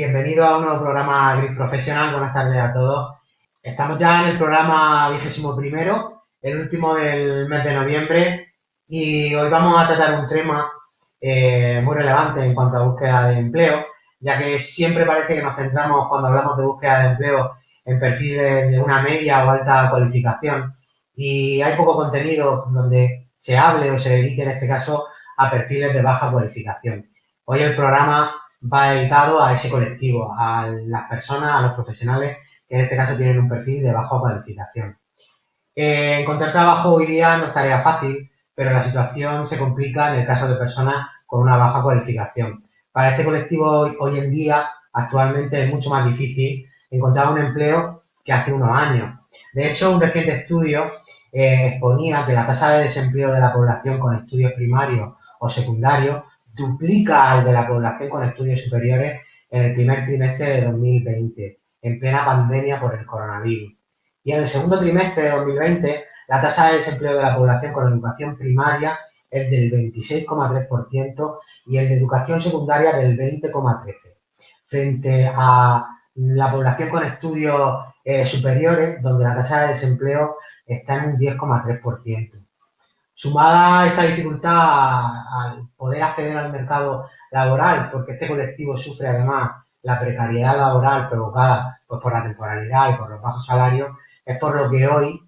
Bienvenido a un nuevo programa Gris Profesional. Buenas tardes a todos. Estamos ya en el programa 21º, el último del mes de noviembre, y hoy vamos a tratar un tema muy relevante en cuanto a búsqueda de empleo, ya que siempre parece que nos centramos cuando hablamos de búsqueda de empleo en perfiles de una media o alta cualificación, y hay poco contenido donde se hable o se dedique en este caso a perfiles de baja cualificación. Hoy el programa va dedicado a ese colectivo, a las personas, a los profesionales que en este caso tienen un perfil de baja cualificación. Encontrar trabajo hoy día no es tarea fácil, pero la situación se complica en el caso de personas con una baja cualificación. Para este colectivo hoy en día, actualmente es mucho más difícil encontrar un empleo que hace unos años. De hecho, un reciente estudio exponía que la tasa de desempleo de la población con estudios primarios o secundarios duplica al de la población con estudios superiores en el primer trimestre de 2020, en plena pandemia por el coronavirus. Y en el segundo trimestre de 2020, la tasa de desempleo de la población con educación primaria es del 26,3% y el de educación secundaria del 20,13%, frente a la población con estudios superiores, donde la tasa de desempleo está en un 10,3%. Sumada esta dificultad al poder acceder al mercado laboral, porque este colectivo sufre además la precariedad laboral provocada pues, por la temporalidad y por los bajos salarios, es por lo que hoy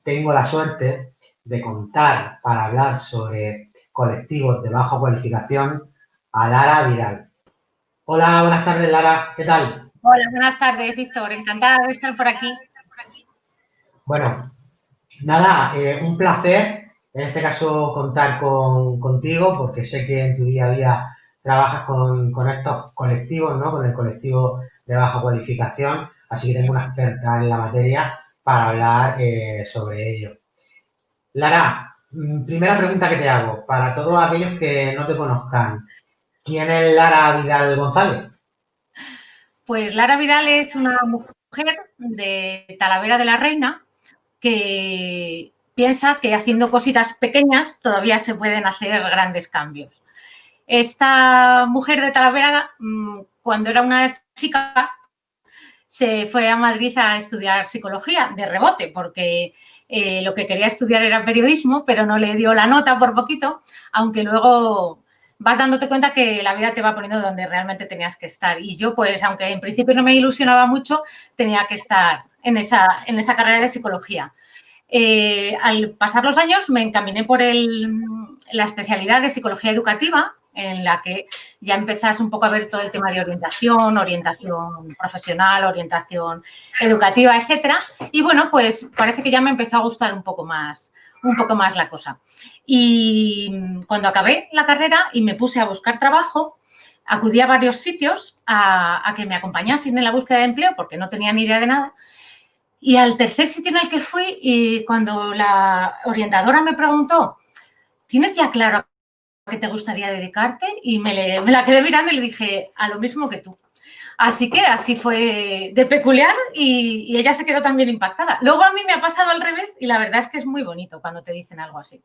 tengo la suerte de contar para hablar sobre colectivos de baja cualificación a Lara Vidal. Hola, buenas tardes, Lara, ¿qué tal? Hola, buenas tardes, Víctor. Encantada de estar por aquí. Bueno, nada, un placer en este caso contar contigo, porque sé que en tu día a día trabajas con estos colectivos, ¿no? Con el colectivo de baja cualificación, así que tengo una experta en la materia para hablar sobre ello. Lara, primera pregunta que te hago, para todos aquellos que no te conozcan, ¿quién es Lara Vidal González? Pues Lara Vidal es una mujer de Talavera de la Reina que piensa que haciendo cositas pequeñas todavía se pueden hacer grandes cambios. Esta mujer de Talavera, cuando era una chica, se fue a Madrid a estudiar psicología de rebote, porque lo que quería estudiar era periodismo, pero no le dio la nota por poquito, aunque luego vas dándote cuenta que la vida te va poniendo donde realmente tenías que estar. Y yo, pues, aunque en principio no me ilusionaba mucho, tenía que estar en esa carrera de psicología. Al pasar los años me encaminé por la especialidad de psicología educativa, en la que ya empezás un poco a ver todo el tema de orientación profesional, orientación educativa, etcétera. Y bueno, pues parece que ya me empezó a gustar un poco más la cosa. Y cuando acabé la carrera y me puse a buscar trabajo, acudí a varios sitios a que me acompañasen en la búsqueda de empleo porque no tenía ni idea de nada. Y al tercer sitio en el que fui, y cuando la orientadora me preguntó, ¿tienes ya claro a qué te gustaría dedicarte? Y me la quedé mirando y le dije, a lo mismo que tú. Así que así fue de peculiar y ella se quedó también impactada. Luego a mí me ha pasado al revés y la verdad es que es muy bonito cuando te dicen algo así.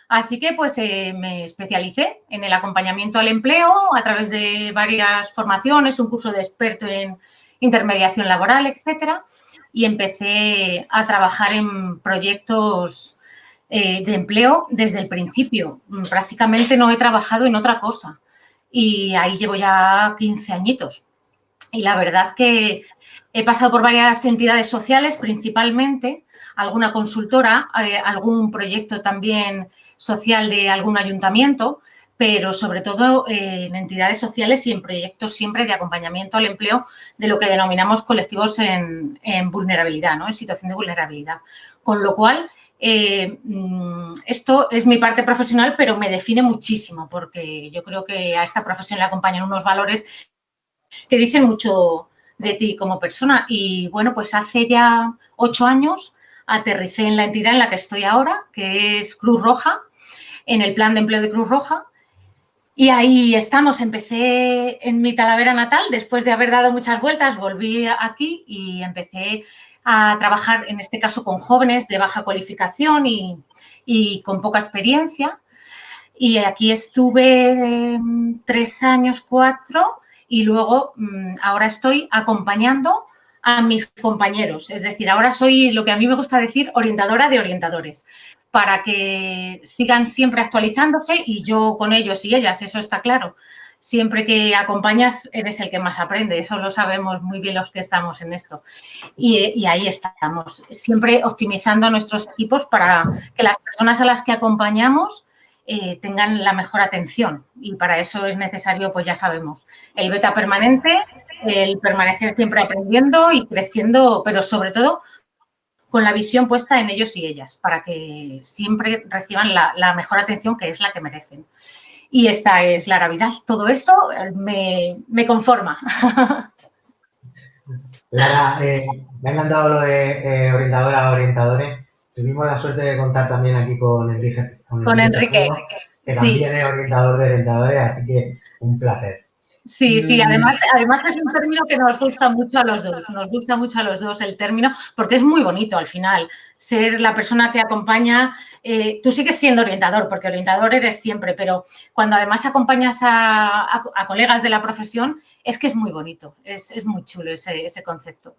Así que pues me especialicé en el acompañamiento al empleo a través de varias formaciones, un curso de experto en intermediación laboral, etcétera, y empecé a trabajar en proyectos de empleo desde el principio. Prácticamente no he trabajado en otra cosa y ahí llevo ya 15 añitos. Y la verdad que he pasado por varias entidades sociales, principalmente, alguna consultora, algún proyecto también social de algún ayuntamiento, pero sobre todo en entidades sociales y en proyectos siempre de acompañamiento al empleo de lo que denominamos colectivos en vulnerabilidad, ¿no? En situación de vulnerabilidad. Con lo cual, esto es mi parte profesional, pero me define muchísimo porque yo creo que a esta profesión le acompañan unos valores que dicen mucho de ti como persona. Y bueno, pues hace ya 8 años aterricé en la entidad en la que estoy ahora, que es Cruz Roja, en el plan de empleo de Cruz Roja. Y ahí estamos. Empecé en mi Talavera natal, después de haber dado muchas vueltas, volví aquí y empecé a trabajar, en este caso, con jóvenes de baja cualificación y con poca experiencia. Y aquí estuve 3 años, 4, y luego ahora estoy acompañando a mis compañeros. Es decir, ahora soy lo que a mí me gusta decir orientadora de orientadores, para que sigan siempre actualizándose y yo con ellos y ellas, eso está claro. Siempre que acompañas eres el que más aprende, eso lo sabemos muy bien los que estamos en esto. Y ahí estamos, siempre optimizando nuestros equipos para que las personas a las que acompañamos tengan la mejor atención. Y para eso es necesario, pues ya sabemos, el beta permanente, el permanecer siempre aprendiendo y creciendo, pero sobre todo con la visión puesta en ellos y ellas, para que siempre reciban la mejor atención, que es la que merecen. Y esta es Lara Vidal. Todo esto me conforma. Lara, me ha encantado lo de orientadora a orientadores. Tuvimos la suerte de contar también aquí con Con Enrique Enrique, Tejudo, que sí. también es orientador de orientadores, así que un placer. Sí, además es un término que nos gusta mucho a los dos, nos gusta mucho a los dos el término, porque es muy bonito al final, ser la persona que acompaña, tú sigues siendo orientador, porque orientador eres siempre, pero cuando además acompañas a colegas de la profesión, es que es muy bonito, es muy chulo ese concepto.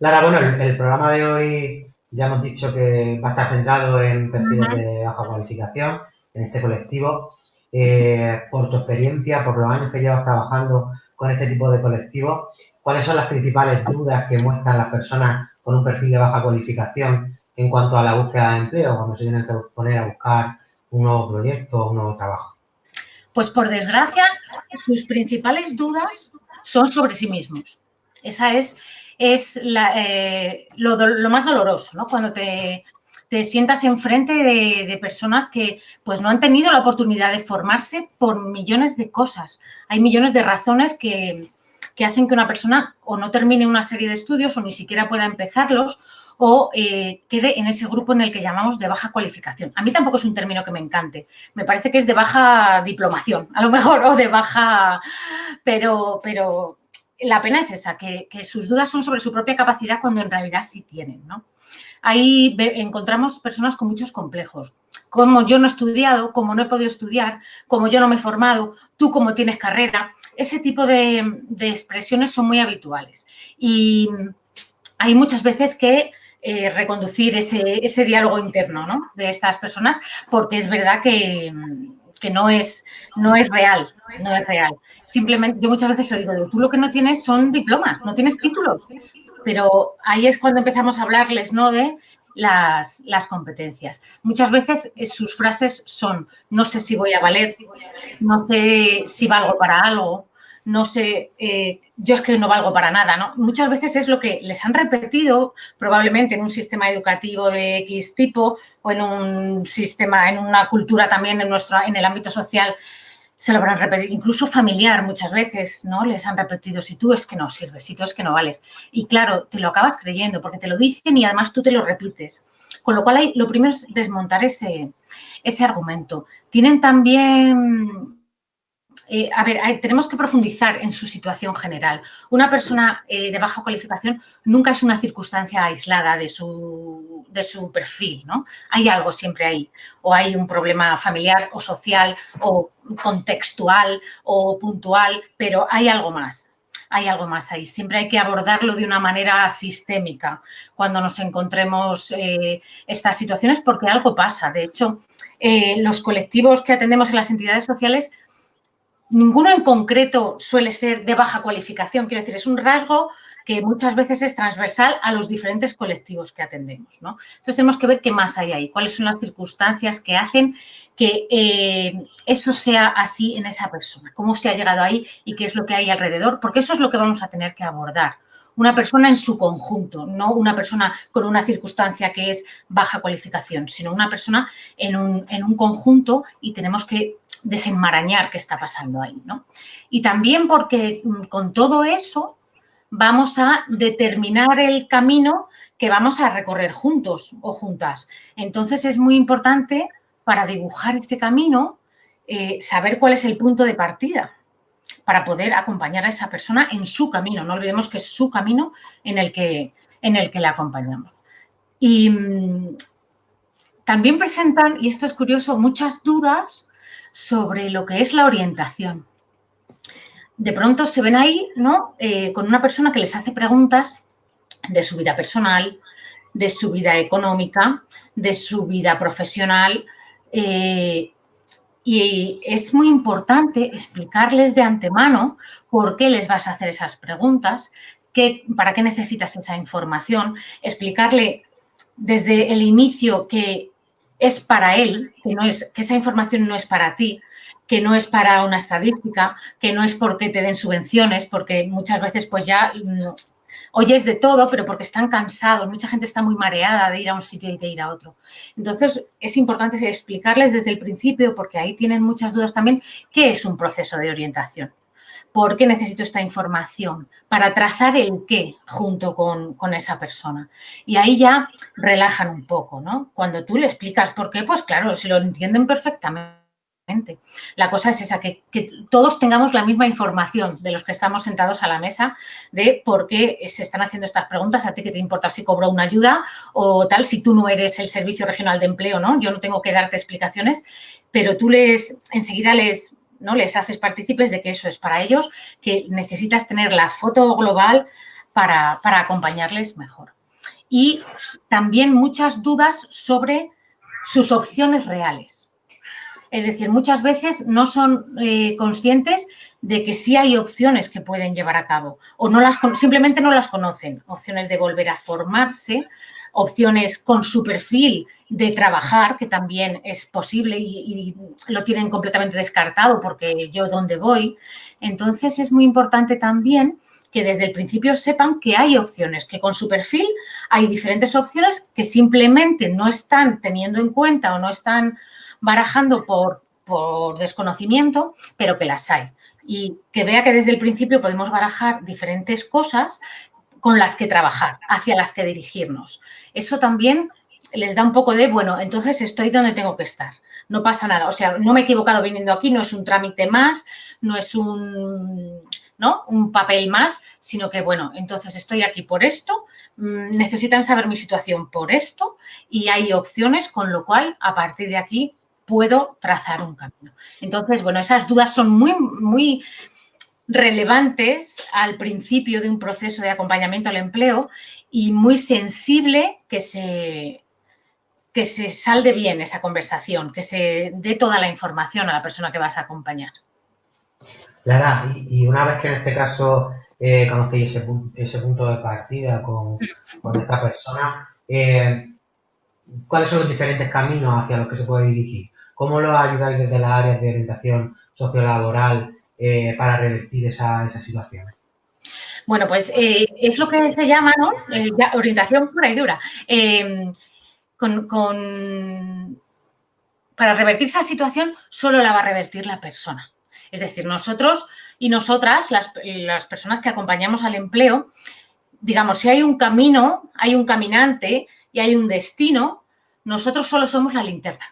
Lara, bueno, el programa de hoy ya hemos dicho que va a estar centrado en perfiles de baja cualificación, en este colectivo. Por tu experiencia, por los años que llevas trabajando con este tipo de colectivos, ¿cuáles son las principales dudas que muestran las personas con un perfil de baja cualificación en cuanto a la búsqueda de empleo, cuando se tienen que poner a buscar un nuevo proyecto o un nuevo trabajo? Pues por desgracia, sus principales dudas son sobre sí mismos. Esa es lo más doloroso, ¿no? Cuando te sientas enfrente de personas que pues no han tenido la oportunidad de formarse por millones de cosas. Hay millones de razones que hacen que una persona o no termine una serie de estudios o ni siquiera pueda empezarlos o quede en ese grupo en el que llamamos de baja cualificación. A mí tampoco es un término que me encante. Me parece que es de baja diplomación, a lo mejor, o de baja... Pero la pena es esa, que sus dudas son sobre su propia capacidad cuando en realidad sí tienen, ¿no? Ahí encontramos personas con muchos complejos. Como yo no he estudiado, como no he podido estudiar, como yo no me he formado, tú como tienes carrera, ese tipo de expresiones son muy habituales. Y hay muchas veces que reconducir ese diálogo interno, ¿no? De estas personas, porque es verdad que no es real, no es real. Simplemente, yo muchas veces lo digo, tú lo que no tienes son diplomas, no tienes títulos, pero ahí es cuando empezamos a hablarles, ¿no?, de las competencias. Muchas veces sus frases son, no sé si voy a valer, no sé si valgo para algo, no sé, yo es que no valgo para nada, ¿no? Muchas veces es lo que les han repetido probablemente en un sistema educativo de X tipo o en un sistema, en una cultura también en el ámbito social, se lo habrán repetido, incluso familiar muchas veces, ¿no? Les han repetido, si tú es que no sirves, si tú es que no vales. Y claro, te lo acabas creyendo porque te lo dicen y además tú te lo repites. Con lo cual, lo primero es desmontar ese argumento. Tienen también... tenemos que profundizar en su situación general. Una persona de baja cualificación nunca es una circunstancia aislada de su perfil, ¿no? Hay algo siempre ahí. O hay un problema familiar o social o contextual o puntual, pero hay algo más. Hay algo más ahí. Siempre hay que abordarlo de una manera sistémica cuando nos encontremos estas situaciones porque algo pasa. De hecho, los colectivos que atendemos en las entidades sociales, ninguno en concreto suele ser de baja cualificación, quiero decir, es un rasgo que muchas veces es transversal a los diferentes colectivos que atendemos, ¿no? Entonces, tenemos que ver qué más hay ahí, cuáles son las circunstancias que hacen que eso sea así en esa persona, cómo se ha llegado ahí y qué es lo que hay alrededor, porque eso es lo que vamos a tener que abordar. Una persona en su conjunto, no una persona con una circunstancia que es baja cualificación, sino una persona en un conjunto y tenemos que desenmarañar qué está pasando ahí, ¿no? Y también porque con todo eso vamos a determinar el camino que vamos a recorrer juntos o juntas. Entonces, es muy importante para dibujar este camino saber cuál es el punto de partida para poder acompañar a esa persona en su camino. No olvidemos que es su camino en el que le acompañamos. Y también presentan, y esto es curioso, muchas dudas sobre lo que es la orientación. de pronto se ven ahí, ¿no? Con una persona que les hace preguntas de su vida personal, de su vida económica, de su vida profesional. Y es muy importante explicarles de antemano por qué les vas a hacer esas preguntas, para qué necesitas esa información, explicarle desde el inicio que es para él, que esa información no es para ti, que no es para una estadística, que no es porque te den subvenciones, porque muchas veces pues ya oyes de todo, pero porque están cansados. Mucha gente está muy mareada de ir a un sitio y de ir a otro. Entonces, es importante explicarles desde el principio, porque ahí tienen muchas dudas también, qué es un proceso de orientación. ¿Por qué necesito esta información? Para trazar el qué junto con esa persona. Y ahí ya relajan un poco, ¿no? Cuando tú le explicas por qué, pues claro, si lo entienden perfectamente. La cosa es esa, que todos tengamos la misma información de los que estamos sentados a la mesa de por qué se están haciendo estas preguntas, a ti qué te importa si cobro una ayuda o tal, si tú no eres el Servicio Regional de Empleo, ¿no? Yo no tengo que darte explicaciones, pero tú enseguida les haces partícipes de que eso es para ellos, que necesitas tener la foto global para acompañarles mejor. Y también muchas dudas sobre sus opciones reales. Es decir, muchas veces no son conscientes de que sí hay opciones que pueden llevar a cabo o simplemente no las conocen. Opciones de volver a formarse, opciones con su perfil de trabajar, que también es posible y lo tienen completamente descartado porque yo dónde voy. Entonces, es muy importante también que desde el principio sepan que hay opciones, que con su perfil hay diferentes opciones que simplemente no están teniendo en cuenta o no están barajando por desconocimiento, pero que las hay. Y que vea que desde el principio podemos barajar diferentes cosas con las que trabajar, hacia las que dirigirnos. Eso también les da un poco de, bueno, entonces estoy donde tengo que estar. No pasa nada. O sea, no me he equivocado viniendo aquí, no es un trámite más, no es un papel más, sino que, bueno, entonces estoy aquí por esto, necesitan saber mi situación por esto y hay opciones, con lo cual, a partir de aquí, puedo trazar un camino. Entonces, bueno, esas dudas son muy, muy relevantes al principio de un proceso de acompañamiento al empleo y muy sensible que se salde bien esa conversación, que se dé toda la información a la persona que vas a acompañar. Lara, y una vez que en este caso conocéis ese punto de partida con esta persona, ¿cuáles son los diferentes caminos hacia los que se puede dirigir? ¿Cómo lo ayudáis desde las áreas de orientación sociolaboral para revertir esa situación? Bueno, pues es lo que se llama, ¿no? Orientación pura y dura. Para revertir esa situación solo la va a revertir la persona. Es decir, nosotros y nosotras, las personas que acompañamos al empleo, digamos, si hay un camino, hay un caminante y hay un destino, nosotros solo somos la linterna.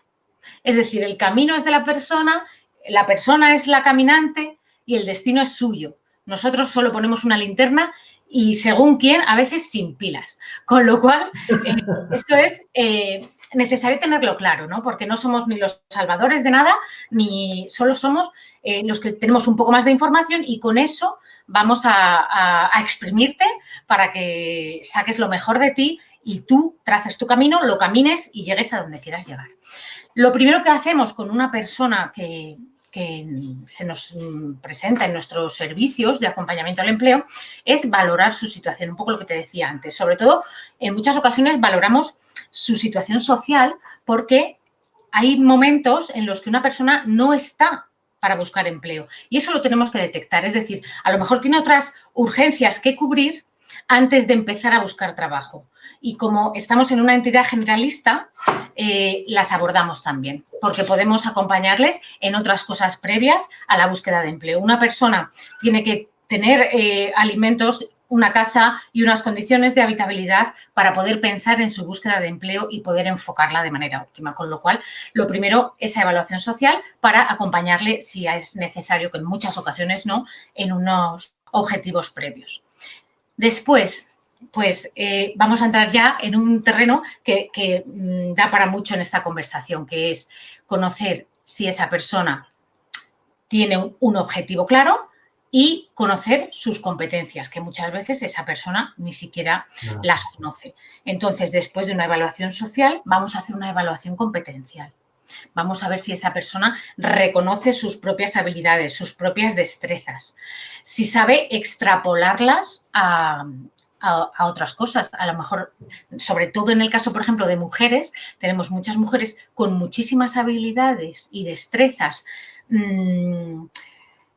Es decir, el camino es de la persona es la caminante y el destino es suyo. Nosotros solo ponemos una linterna y según quién, a veces sin pilas. Con lo cual, esto es necesario tenerlo claro, ¿no? Porque no somos ni los salvadores de nada, ni solo somos los que tenemos un poco más de información y con eso vamos a exprimirte para que saques lo mejor de ti y tú traces tu camino, lo camines y llegues a donde quieras llegar. Lo primero que hacemos con una persona que se nos presenta en nuestros servicios de acompañamiento al empleo es valorar su situación, un poco lo que te decía antes. Sobre todo, en muchas ocasiones valoramos su situación social porque hay momentos en los que una persona no está para buscar empleo y eso lo tenemos que detectar. Es decir, a lo mejor tiene otras urgencias que cubrir antes de empezar a buscar trabajo. Y como estamos en una entidad generalista, las abordamos también, porque podemos acompañarles en otras cosas previas a la búsqueda de empleo. Una persona tiene que tener alimentos, una casa y unas condiciones de habitabilidad para poder pensar en su búsqueda de empleo y poder enfocarla de manera óptima. Con lo cual, lo primero, esa evaluación social para acompañarle, si es necesario, que en muchas ocasiones no, en unos objetivos previos. Después, pues vamos a entrar ya en un terreno que da para mucho en esta conversación, que es conocer si esa persona tiene un objetivo claro y conocer sus competencias, que muchas veces esa persona ni siquiera las conoce. Entonces, después de una evaluación social, vamos a hacer una evaluación competencial. Vamos a ver si esa persona reconoce sus propias habilidades, sus propias destrezas, si sabe extrapolarlas a otras cosas. A lo mejor, sobre todo en el caso, por ejemplo, de mujeres, tenemos muchas mujeres con muchísimas habilidades y destrezas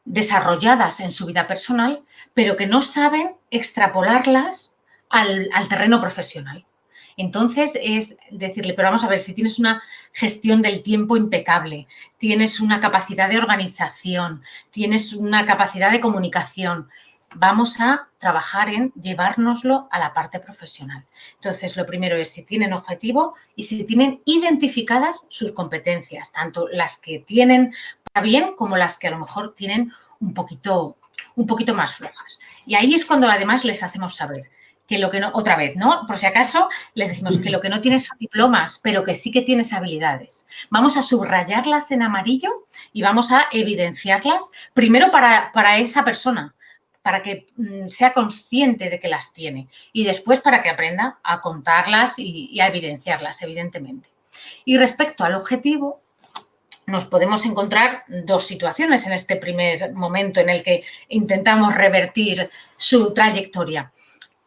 desarrolladas en su vida personal, pero que no saben extrapolarlas al terreno profesional. Entonces, es decirle, pero vamos a ver, si tienes una gestión del tiempo impecable, tienes una capacidad de organización, tienes una capacidad de comunicación, vamos a trabajar en llevárnoslo a la parte profesional. Entonces, lo primero es si tienen objetivo y si tienen identificadas sus competencias, tanto las que tienen para bien como las que a lo mejor tienen un poquito más flojas. Y ahí es cuando además les hacemos saber que lo que no, otra vez, ¿no? Por si acaso, les decimos que lo que no tienes son diplomas, pero que sí que tienes habilidades. Vamos a subrayarlas en amarillo y vamos a evidenciarlas, primero para esa persona, para que sea consciente de que las tiene y después para que aprenda a contarlas y a evidenciarlas, evidentemente. Y respecto al objetivo, nos podemos encontrar dos situaciones en este primer momento en el que intentamos revertir su trayectoria.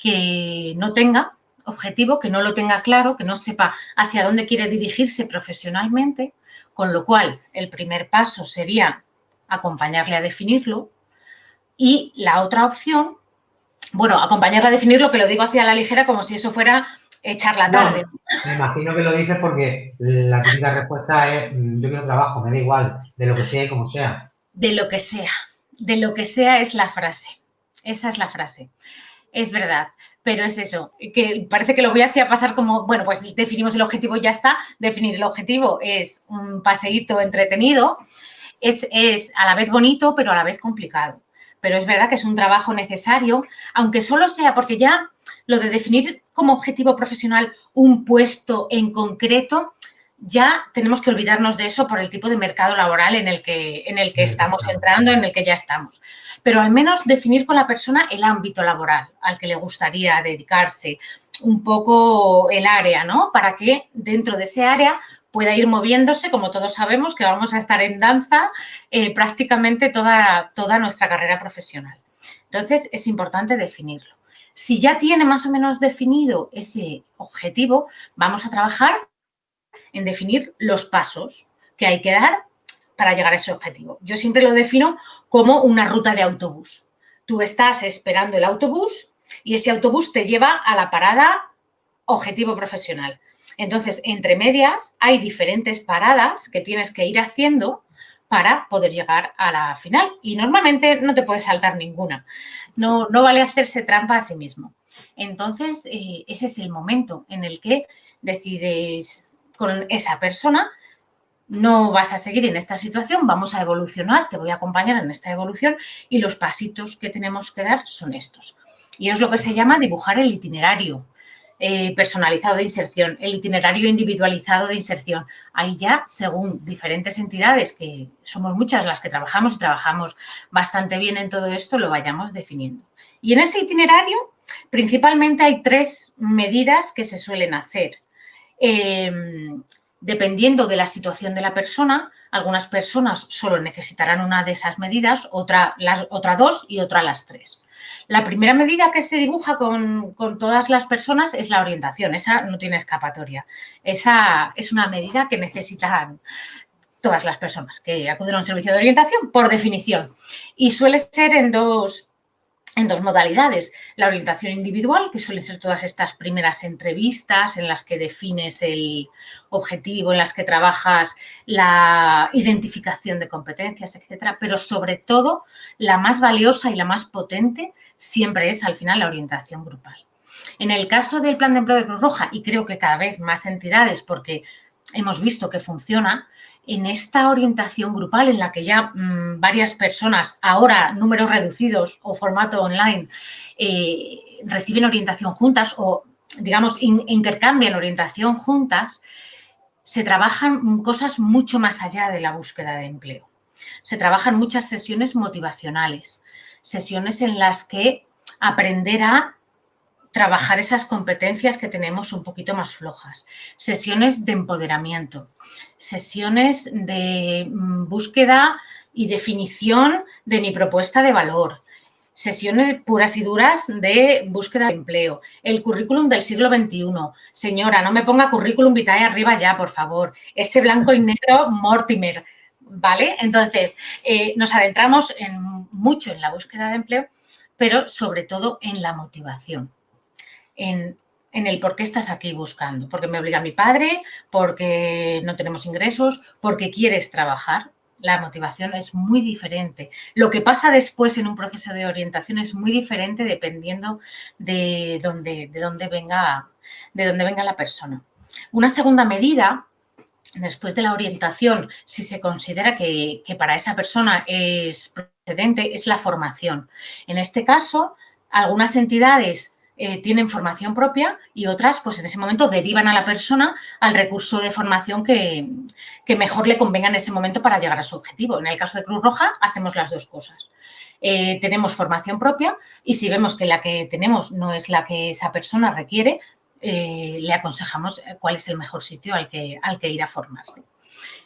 Que no tenga objetivo, que no lo tenga claro, que no sepa hacia dónde quiere dirigirse profesionalmente, con lo cual el primer paso sería acompañarle a definirlo y la otra opción, bueno, acompañarle a definirlo, que lo digo así a la ligera como si eso fuera echar la tarde. No, me imagino que lo dices porque la típica respuesta es yo quiero trabajo, me da igual, de lo que sea y como sea. De lo que sea es la frase. Esa es la frase. Es verdad, pero es eso, que parece que lo voy así a pasar como, bueno, pues definimos el objetivo y ya está. Definir el objetivo es un paseíto entretenido, es a la vez bonito, pero a la vez complicado. Pero es verdad que es un trabajo necesario, aunque solo sea porque ya lo de definir como objetivo profesional un puesto en concreto, ya tenemos que olvidarnos de eso por el tipo de mercado laboral en el que estamos entrando, en el que ya estamos. Pero al menos definir con la persona el ámbito laboral al que le gustaría dedicarse, un poco el área, ¿no? Para que dentro de ese área pueda ir moviéndose, como todos sabemos que vamos a estar en danza prácticamente toda nuestra carrera profesional. Entonces, es importante definirlo. Si ya tiene más o menos definido ese objetivo, vamos a trabajar en definir los pasos que hay que dar para llegar a ese objetivo. Yo siempre lo defino como una ruta de autobús. Tú estás esperando el autobús y ese autobús te lleva a la parada objetivo profesional. Entonces, entre medias hay diferentes paradas que tienes que ir haciendo para poder llegar a la final. Y normalmente no te puedes saltar ninguna. No vale hacerse trampa a sí mismo. Entonces, ese es el momento en el que decides con esa persona, no vas a seguir en esta situación, vamos a evolucionar, te voy a acompañar en esta evolución y los pasitos que tenemos que dar son estos. Y es lo que se llama dibujar el itinerario personalizado de inserción, el itinerario individualizado de inserción. Ahí ya, según diferentes entidades, que somos muchas las que trabajamos y trabajamos bastante bien en todo esto, lo vayamos definiendo. Y en ese itinerario, principalmente hay 3 medidas que se suelen hacer. Dependiendo de la situación de la persona, algunas personas solo necesitarán una de esas medidas, otra 2 y otra las 3. La primera medida que se dibuja con todas las personas es la orientación. Esa no tiene escapatoria. Esa es una medida que necesitan todas las personas que acuden a un servicio de orientación, por definición. Y suele ser en dos modalidades. La orientación individual, que suelen ser todas estas primeras entrevistas en las que defines el objetivo, en las que trabajas la identificación de competencias, etcétera, pero sobre todo la más valiosa y la más potente siempre es al final la orientación grupal. En el caso del Plan de Empleo de Cruz Roja, y creo que cada vez más entidades, porque hemos visto que funciona, en esta orientación grupal en la que ya varias personas, ahora números reducidos o formato online, reciben orientación juntas o, digamos, intercambian orientación juntas, se trabajan cosas mucho más allá de la búsqueda de empleo. Se trabajan muchas sesiones motivacionales, sesiones en las que aprender a trabajar esas competencias que tenemos un poquito más flojas, sesiones de empoderamiento, sesiones de búsqueda y definición de mi propuesta de valor, sesiones puras y duras de búsqueda de empleo, el currículum del siglo XXI. Señora, no me ponga currículum vitae arriba ya, por favor. Ese blanco y negro Mortimer, ¿vale? Entonces, nos adentramos mucho en la búsqueda de empleo, pero sobre todo en la motivación. En el por qué estás aquí buscando. Porque me obliga mi padre, porque no tenemos ingresos, porque quieres trabajar. La motivación es muy diferente. Lo que pasa después en un proceso de orientación es muy diferente dependiendo de dónde venga la persona. Una segunda medida, después de la orientación, si se considera que para esa persona es procedente, es la formación. En este caso, algunas entidades tienen formación propia y otras, pues en ese momento derivan a la persona al recurso de formación que mejor le convenga en ese momento para llegar a su objetivo. En el caso de Cruz Roja, hacemos las dos cosas. Tenemos formación propia y si vemos que la que tenemos no es la que esa persona requiere, le aconsejamos cuál es el mejor sitio al que ir a formarse.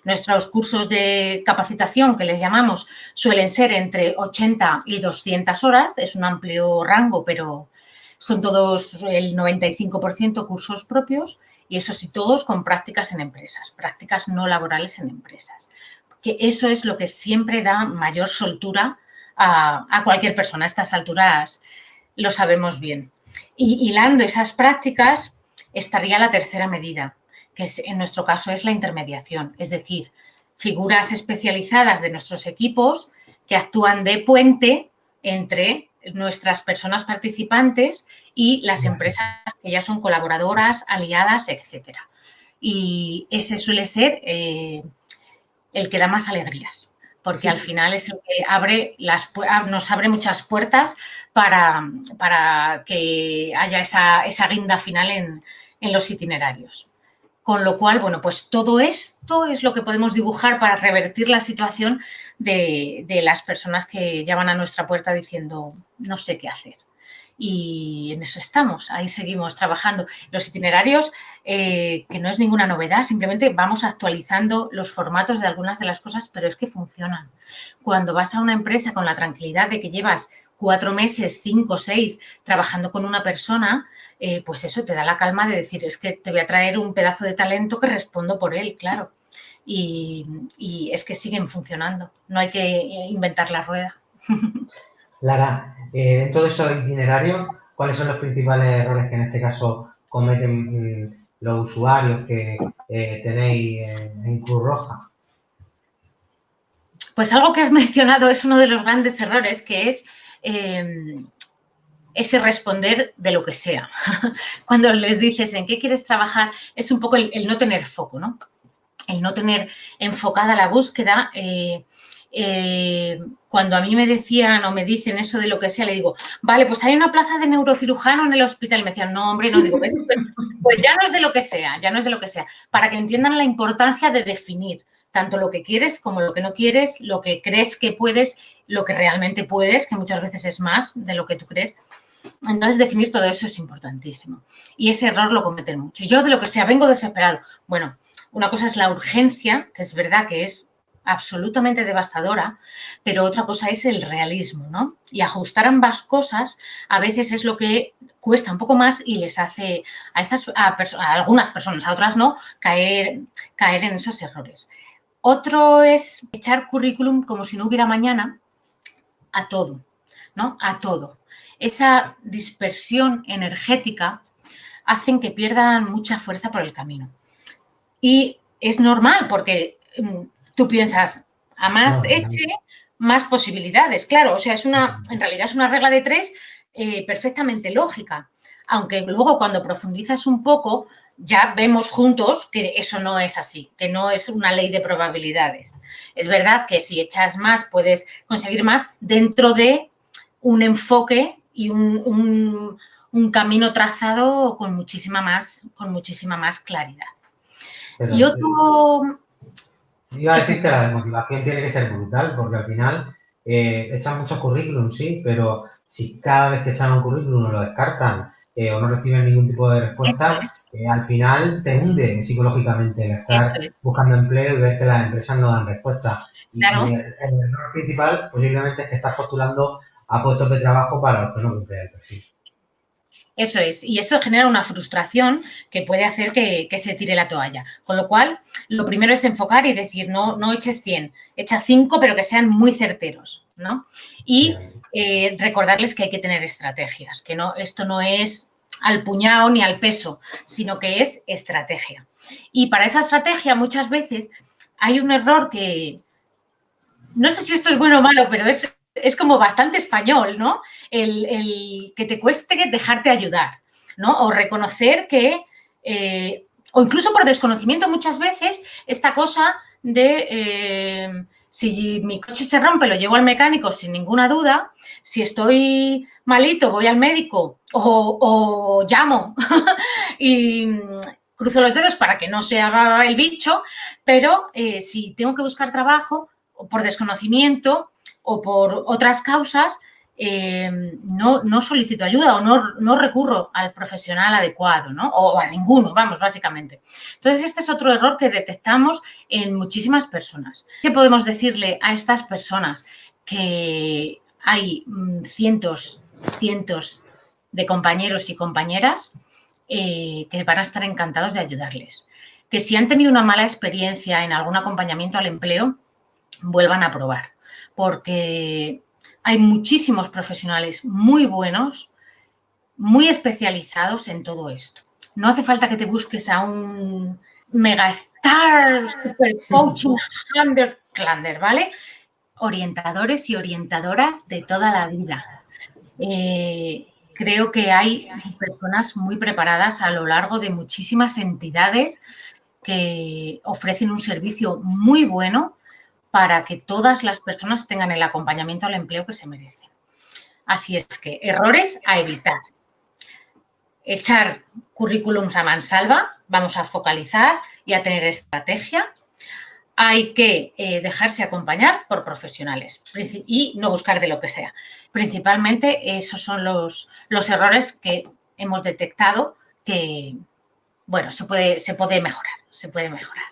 Nuestros cursos de capacitación, que les llamamos, suelen ser entre 80 y 200 horas. Es un amplio rango, pero son todos el 95% cursos propios y eso sí, todos con prácticas en empresas, prácticas no laborales en empresas. Que eso es lo que siempre da mayor soltura a cualquier persona. A estas alturas lo sabemos bien. Y hilando esas prácticas estaría la tercera medida, que en nuestro caso es la intermediación, es decir, figuras especializadas de nuestros equipos que actúan de puente entre nuestras personas participantes y las empresas que ya son colaboradoras, aliadas, etcétera. Y ese suele ser el que da más alegrías, porque al final es el que nos abre muchas puertas para que haya esa guinda final en los itinerarios. Con lo cual, bueno, pues todo esto es lo que podemos dibujar para revertir la situación de las personas que llaman a nuestra puerta diciendo no sé qué hacer. Y en eso estamos, ahí seguimos trabajando. Los itinerarios, que no es ninguna novedad, simplemente vamos actualizando los formatos de algunas de las cosas, pero es que funcionan. Cuando vas a una empresa con la tranquilidad de que llevas 4 meses, 5, 6 trabajando con una persona, pues eso te da la calma de decir, es que te voy a traer un pedazo de talento que respondo por él, claro. Y es que siguen funcionando, no hay que inventar la rueda. Lara, dentro de esos itinerarios, ¿cuáles son los principales errores que en este caso cometen los usuarios que tenéis en Cruz Roja? Pues algo que has mencionado es uno de los grandes errores, que es ese responder de lo que sea. Cuando les dices en qué quieres trabajar, es un poco el no tener foco, ¿no? El no tener enfocada la búsqueda. Cuando a mí me decían o me dicen eso de lo que sea, le digo, vale, pues hay una plaza de neurocirujano en el hospital. Y me decían, no, hombre, no. Digo, pues ya no es de lo que sea, ya no es de lo que sea. Para que entiendan la importancia de definir tanto lo que quieres como lo que no quieres, lo que crees que puedes, lo que realmente puedes, que muchas veces es más de lo que tú crees. Entonces, definir todo eso es importantísimo. Y ese error lo cometen mucho. Yo de lo que sea vengo desesperado. Bueno, una cosa es la urgencia, que es verdad que es absolutamente devastadora, pero otra cosa es el realismo, ¿no? Y ajustar ambas cosas a veces es lo que cuesta un poco más y les hace a algunas personas, a otras no, caer en esos errores. Otro es echar currículum como si no hubiera mañana a todo, ¿no? A todo. Esa dispersión energética hacen que pierdan mucha fuerza por el camino. Y es normal porque tú piensas, a más eche, más posibilidades. Claro, o sea, en realidad es una regla de 3 perfectamente lógica. Aunque luego cuando profundizas un poco ya vemos juntos que eso no es así, que no es una ley de probabilidades. Es verdad que si echas más puedes conseguir más dentro de un enfoque y un camino trazado con muchísima más claridad. Pero y otro... Iba a decir que la desmotivación tiene que ser brutal, porque al final echan muchos currículums, sí, pero si cada vez que echan un currículum lo descartan o no reciben ningún tipo de Eso respuesta, es, al final te hunde psicológicamente el eso estar es. buscando empleo y ver que las empresas no dan respuesta. Y Claro. el error principal posiblemente es que estás postulando a puestos de trabajo para los que no cumplen el perfil. Eso es, y eso genera una frustración que puede hacer que se tire la toalla. Con lo cual, lo primero es enfocar y decir, no, no eches 100, echa 5, pero que sean muy certeros, ¿no? Y recordarles que hay que tener estrategias, que no, esto no es al puñado ni al peso, sino que es estrategia. Y para esa estrategia muchas veces hay un error que, no sé si esto es bueno o malo, pero es como bastante español, ¿no? El que te cueste dejarte ayudar, ¿no? O reconocer que, o incluso por desconocimiento muchas veces, esta cosa de si mi coche se rompe, lo llevo al mecánico sin ninguna duda, si estoy malito, voy al médico o llamo y cruzo los dedos para que no se haga el bicho, pero si tengo que buscar trabajo, o por desconocimiento o por otras causas, no solicito ayuda o no recurro al profesional adecuado, ¿no? O a ninguno, vamos, básicamente. Entonces, este es otro error que detectamos en muchísimas personas. ¿Qué podemos decirle a estas personas? Que hay cientos de compañeros y compañeras que van a estar encantados de ayudarles. Que si han tenido una mala experiencia en algún acompañamiento al empleo, vuelvan a probar, porque hay muchísimos profesionales muy buenos, muy especializados en todo esto. No hace falta que te busques a un megastar, super coaching, Clander, ¿vale? Orientadores y orientadoras de toda la vida. Creo que hay personas muy preparadas a lo largo de muchísimas entidades que ofrecen un servicio muy bueno para que todas las personas tengan el acompañamiento al empleo que se merecen. Así es que errores a evitar. Echar currículums a mansalva, vamos a focalizar y a tener estrategia. Hay que dejarse acompañar por profesionales y no buscar de lo que sea. Principalmente esos son los errores que hemos detectado que, bueno, se puede mejorar, se puede mejorar.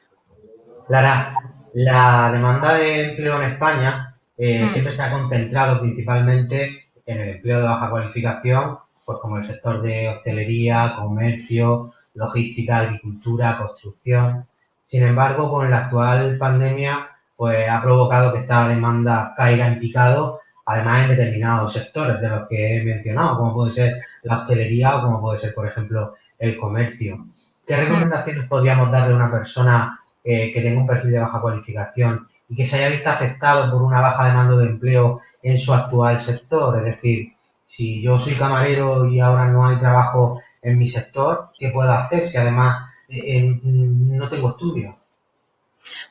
Clara, la demanda de empleo en España Mm. siempre se ha concentrado principalmente en el empleo de baja cualificación, pues como el sector de hostelería, comercio, logística, agricultura, construcción. Sin embargo, con la actual pandemia, pues ha provocado que esta demanda caiga en picado, además en determinados sectores de los que he mencionado, como puede ser la hostelería o como puede ser, por ejemplo, el comercio. ¿Qué Mm. recomendaciones podríamos darle a una persona que tenga un perfil de baja cualificación y que se haya visto afectado por una baja demanda de empleo en su actual sector? Es decir, si yo soy camarero y ahora no hay trabajo en mi sector, ¿qué puedo hacer si además no tengo estudio?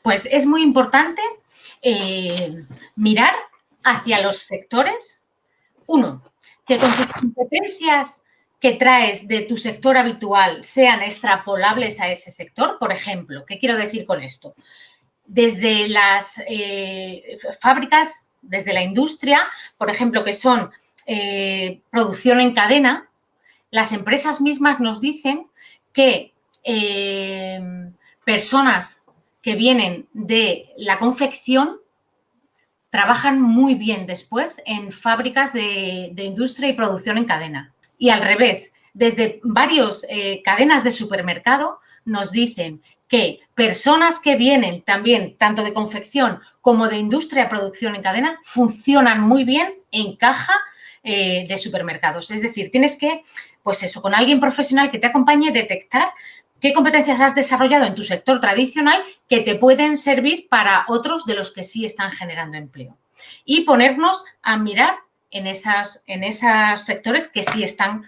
Pues es muy importante mirar hacia los sectores. Uno, que con tus competencias que traes de tu sector habitual sean extrapolables a ese sector. Por ejemplo, ¿qué quiero decir con esto? Desde las fábricas, desde la industria, por ejemplo, que son producción en cadena, las empresas mismas nos dicen que personas que vienen de la confección trabajan muy bien después en fábricas de industria y producción en cadena. Y al revés, desde varias cadenas de supermercado nos dicen que personas que vienen también tanto de confección como de industria, producción en cadena, funcionan muy bien en caja de supermercados. Es decir, tienes que, pues eso, con alguien profesional que te acompañe, detectar qué competencias has desarrollado en tu sector tradicional que te pueden servir para otros de los que sí están generando empleo. Y ponernos a mirar en esos sectores que sí están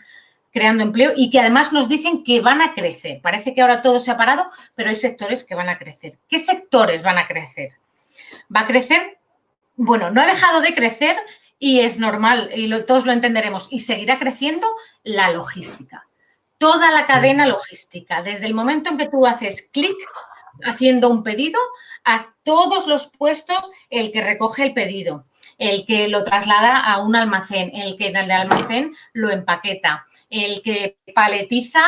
creando empleo y que además nos dicen que van a crecer. Parece que ahora todo se ha parado, pero hay sectores que van a crecer. ¿Qué sectores van a crecer? Va a crecer, bueno, no ha dejado de crecer y es normal y todos lo entenderemos y seguirá creciendo la logística. Toda la cadena logística, desde el momento en que tú haces clic haciendo un pedido, a todos los puestos el que recoge el pedido, el que lo traslada a un almacén, el que en el almacén lo empaqueta, el que paletiza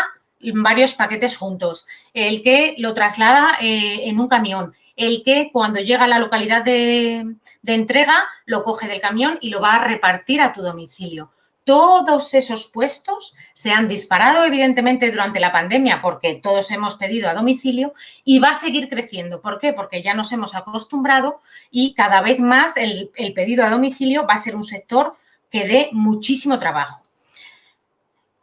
varios paquetes juntos, el que lo traslada en un camión, el que cuando llega a la localidad de entrega lo coge del camión y lo va a repartir a tu domicilio. Todos esos puestos se han disparado, evidentemente, durante la pandemia porque todos hemos pedido a domicilio y va a seguir creciendo. ¿Por qué? Porque ya nos hemos acostumbrado y cada vez más el pedido a domicilio va a ser un sector que dé muchísimo trabajo.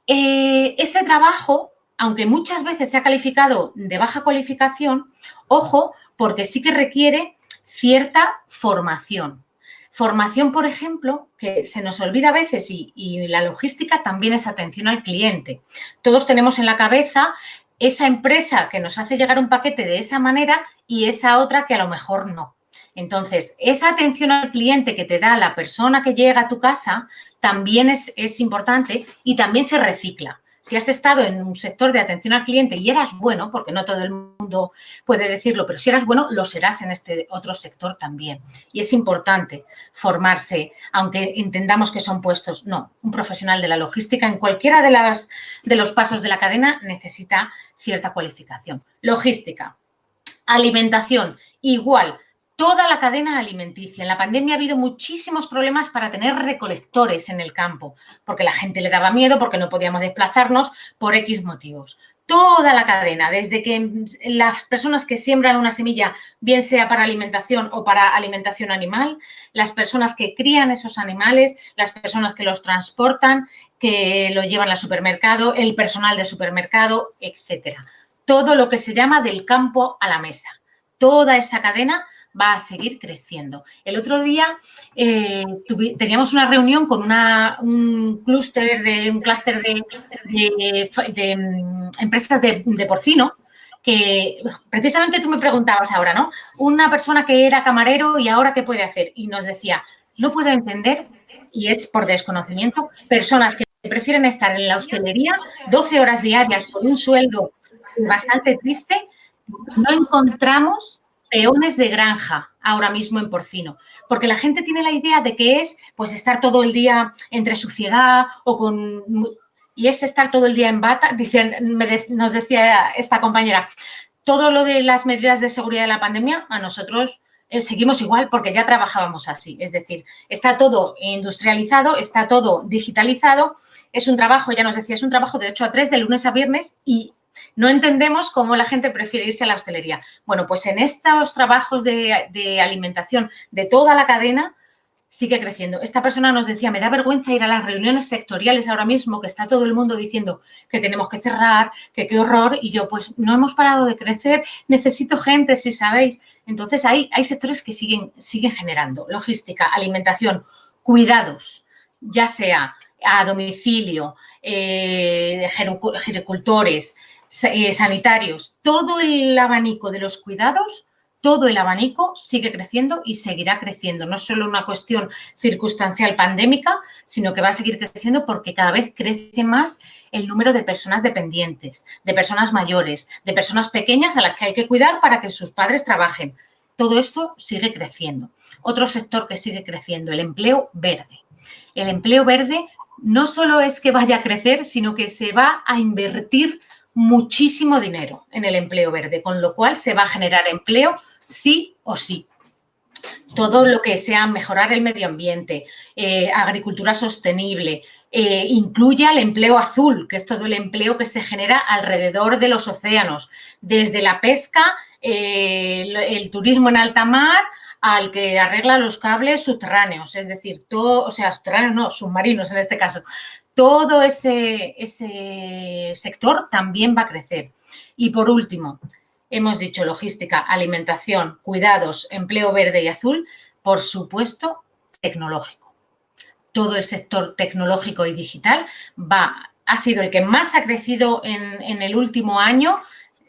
Este trabajo, aunque muchas veces se ha calificado de baja cualificación, ojo, porque sí que requiere cierta formación. Formación, por ejemplo, que se nos olvida a veces y la logística también es atención al cliente. Todos tenemos en la cabeza esa empresa que nos hace llegar un paquete de esa manera y esa otra que a lo mejor no. Entonces, esa atención al cliente que te da la persona que llega a tu casa también es importante y también se recicla. Si has estado en un sector de atención al cliente y eras bueno, porque no todo el mundo puede decirlo, pero si eras bueno, lo serás en este otro sector también. Y es importante formarse, aunque entendamos que son puestos. No, un profesional de la logística en cualquiera de los pasos de la cadena necesita cierta cualificación. Logística, alimentación, igual. Toda la cadena alimenticia. En la pandemia ha habido muchísimos problemas para tener recolectores en el campo, porque la gente le daba miedo, porque no podíamos desplazarnos por X motivos. Toda la cadena, desde que las personas que siembran una semilla, bien sea para alimentación o para alimentación animal, las personas que crían esos animales, las personas que los transportan, que lo llevan al supermercado, el personal de supermercado, etcétera. Todo lo que se llama del campo a la mesa. Toda esa cadena va a seguir creciendo. El otro día teníamos una reunión con un clúster de empresas de porcino que precisamente tú me preguntabas ahora, ¿no? Una persona que era camarero y ahora ¿qué puede hacer? Y nos decía, no puedo entender, y es por desconocimiento, personas que prefieren estar en la hostelería 12 horas diarias con un sueldo bastante triste, no encontramos peones de granja ahora mismo en porcino, porque la gente tiene la idea de que es pues estar todo el día entre suciedad o con... Y es estar todo el día en bata, nos decía esta compañera, todo lo de las medidas de seguridad de la pandemia, a nosotros seguimos igual porque ya trabajábamos así, es decir, está todo industrializado, está todo digitalizado, es un trabajo, ya nos decía, es un trabajo de 8 a 3, de lunes a viernes y no entendemos cómo la gente prefiere irse a la hostelería. Bueno, pues en estos trabajos de alimentación de toda la cadena sigue creciendo. Esta persona nos decía, me da vergüenza ir a las reuniones sectoriales ahora mismo, que está todo el mundo diciendo que tenemos que cerrar, que qué horror, y yo, pues no hemos parado de crecer, necesito gente, si sabéis. Entonces, hay sectores que siguen generando. Logística, alimentación, cuidados, ya sea a domicilio, gericultores, sanitarios, todo el abanico de los cuidados, todo el abanico sigue creciendo y seguirá creciendo. No es solo una cuestión circunstancial pandémica, sino que va a seguir creciendo porque cada vez crece más el número de personas dependientes, de personas mayores, de personas pequeñas a las que hay que cuidar para que sus padres trabajen. Todo esto sigue creciendo. Otro sector que sigue creciendo, el empleo verde. El empleo verde no solo es que vaya a crecer, sino que se va a invertir muchísimo dinero en el empleo verde, con lo cual se va a generar empleo sí o sí. Todo lo que sea mejorar el medio ambiente, agricultura sostenible, incluye el empleo azul, que es todo el empleo que se genera alrededor de los océanos, desde la pesca, el turismo en alta mar, al que arregla los cables subterráneos, es decir, todo, o sea, subterráneos no, submarinos en este caso. Todo ese sector también va a crecer. Y por último, hemos dicho logística, alimentación, cuidados, empleo verde y azul, por supuesto, tecnológico. Todo el sector tecnológico y digital ha sido el que más ha crecido en el último año,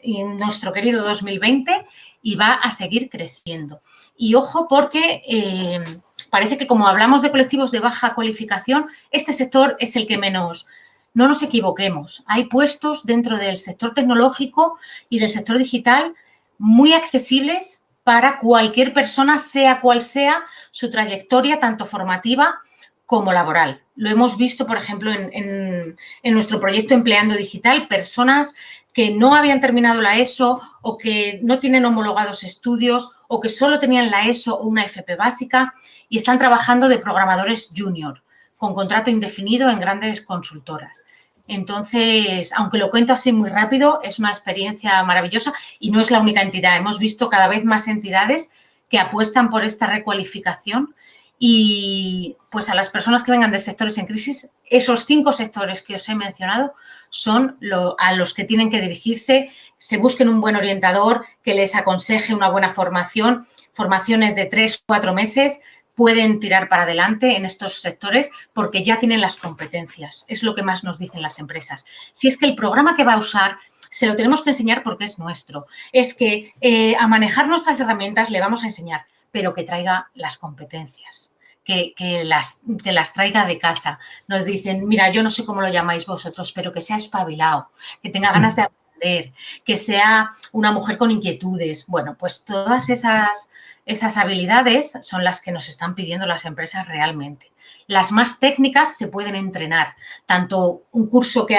en nuestro querido 2020, y va a seguir creciendo. Y ojo porque parece que como hablamos de colectivos de baja cualificación, este sector es el que menos... No nos equivoquemos, hay puestos dentro del sector tecnológico y del sector digital muy accesibles para cualquier persona, sea cual sea su trayectoria, tanto formativa como laboral. Lo hemos visto, por ejemplo, en nuestro proyecto Empleando Digital, personas que no habían terminado la ESO o que no tienen homologados estudios o que solo tenían la ESO o una FP básica y están trabajando de programadores junior con contrato indefinido en grandes consultoras. Entonces, aunque lo cuento así muy rápido, es una experiencia maravillosa y no es la única entidad. Hemos visto cada vez más entidades que apuestan por esta recualificación y pues a las personas que vengan de sectores en crisis, esos 5 sectores que os he mencionado son a los que tienen que dirigirse, se busquen un buen orientador que les aconseje una buena formación, formaciones de 3-4 meses, pueden tirar para adelante en estos sectores porque ya tienen las competencias. Es lo que más nos dicen las empresas. Si es que el programa que va a usar se lo tenemos que enseñar porque es nuestro. Es que a manejar nuestras herramientas le vamos a enseñar, pero que traiga las competencias. Que las traiga de casa. Nos dicen, mira, yo no sé cómo lo llamáis vosotros, pero que sea espabilado, que tenga ganas de aprender, que sea una mujer con inquietudes. Bueno, pues todas esas habilidades son las que nos están pidiendo las empresas realmente. Las más técnicas se pueden entrenar, tanto un curso que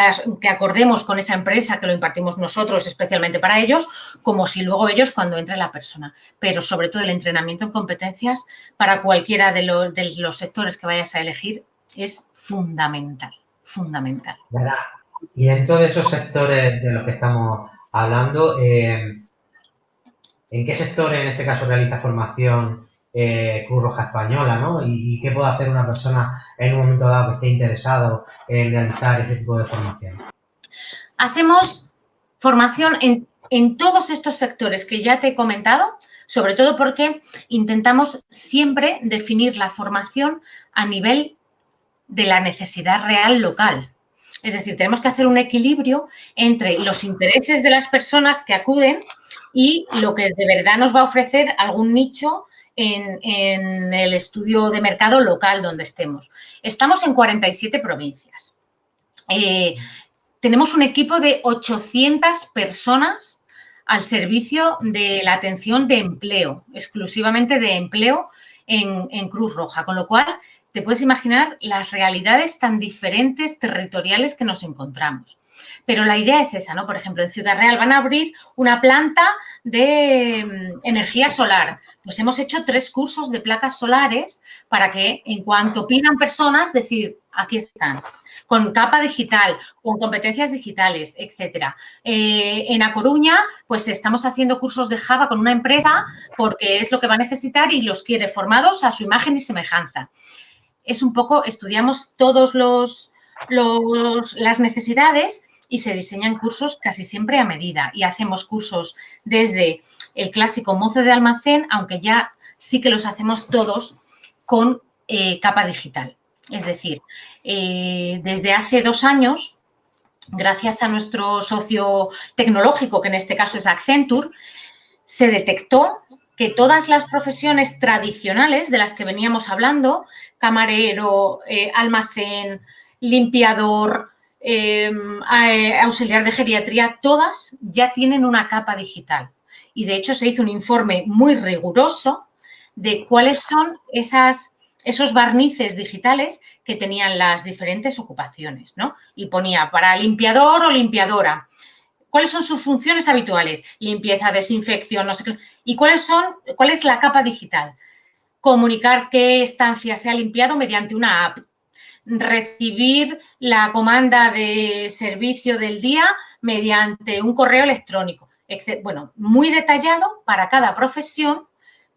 acordemos con esa empresa, que lo impartimos nosotros especialmente para ellos, como si luego ellos cuando entre la persona. Pero sobre todo el entrenamiento en competencias para cualquiera de los sectores que vayas a elegir es fundamental, fundamental. ¿Verdad? Y dentro de esos sectores de los que estamos hablando, ¿en qué sectores en este caso realiza formación Cruz Roja Española, ¿no? ¿Y qué puede hacer una persona en un momento dado que esté interesado en realizar ese tipo de formación? Hacemos formación en todos estos sectores que ya te he comentado, sobre todo porque intentamos siempre definir la formación a nivel de la necesidad real local. Es decir, tenemos que hacer un equilibrio entre los intereses de las personas que acuden y lo que de verdad nos va a ofrecer algún nicho en el estudio de mercado local donde estemos. Estamos en 47 provincias. Tenemos un equipo de 800 personas al servicio de la atención de empleo, exclusivamente de empleo en Cruz Roja, con lo cual te puedes imaginar las realidades tan diferentes territoriales que nos encontramos. Pero la idea es esa, ¿no? Por ejemplo, en Ciudad Real van a abrir una planta de energía solar. Pues hemos hecho 3 cursos de placas solares para que en cuanto pidan personas, decir, aquí están, con capa digital, con competencias digitales, etcétera. En A Coruña, pues estamos haciendo cursos de Java con una empresa porque es lo que va a necesitar y los quiere formados a su imagen y semejanza. Es un poco, estudiamos todos las necesidades y se diseñan cursos casi siempre a medida y hacemos cursos desde el clásico mozo de almacén, aunque ya sí que los hacemos todos con capa digital. Es decir, desde hace 2 años, gracias a nuestro socio tecnológico, que en este caso es Accenture, se detectó que todas las profesiones tradicionales de las que veníamos hablando, camarero, almacén, limpiador, auxiliar de geriatría, todas ya tienen una capa digital. Y de hecho se hizo un informe muy riguroso de cuáles son esos barnices digitales que tenían las diferentes ocupaciones, ¿no? Y ponía para limpiador o limpiadora. ¿Cuáles son sus funciones habituales? Limpieza, desinfección, no sé qué. ¿Y cuál es la capa digital? Comunicar qué estancia se ha limpiado mediante una app. Recibir la comanda de servicio del día mediante un correo electrónico. Bueno, muy detallado para cada profesión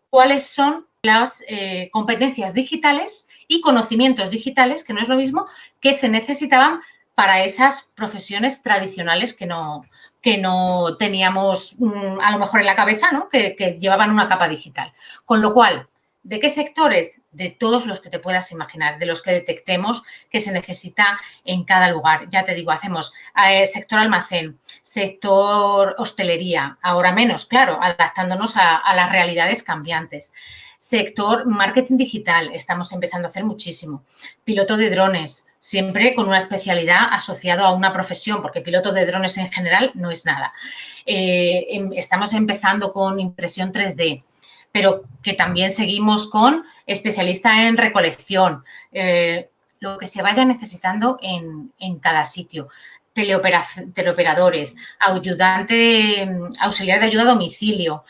cuáles son las competencias digitales y conocimientos digitales, que no es lo mismo, que se necesitaban para esas profesiones tradicionales que no teníamos a lo mejor en la cabeza, ¿no? Que llevaban una capa digital. Con lo cual, ¿de qué sectores? De todos los que te puedas imaginar, de los que detectemos que se necesita en cada lugar. Ya te digo, hacemos sector almacén, sector hostelería, ahora menos, claro, adaptándonos a las realidades cambiantes. Sector marketing digital, estamos empezando a hacer muchísimo. Piloto de drones, siempre con una especialidad asociado a una profesión, porque piloto de drones en general no es nada. Estamos empezando con impresión 3D. pero que también seguimos con especialista en recolección, lo que se vaya necesitando en cada sitio. Teleoperadores, auxiliar de ayuda a domicilio,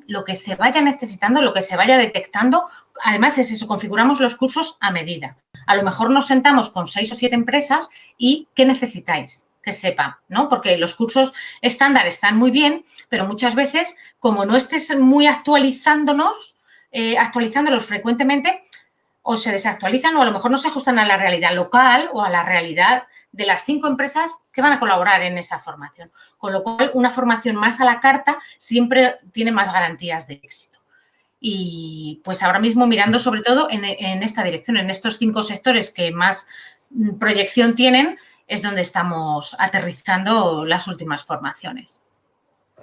lo que se vaya necesitando, lo que se vaya detectando. Además, es eso, configuramos los cursos a medida. A lo mejor nos sentamos con 6 o 7 empresas y ¿qué necesitáis? Que sepan, ¿no? Porque los cursos estándar están muy bien, pero muchas veces, como no estés muy actualizándolos frecuentemente, o se desactualizan o a lo mejor no se ajustan a la realidad local o a la realidad de las 5 empresas que van a colaborar en esa formación. Con lo cual, una formación más a la carta siempre tiene más garantías de éxito. Y pues ahora mismo mirando sobre todo en esta dirección, en estos 5 sectores que más proyección tienen, es donde estamos aterrizando las últimas formaciones.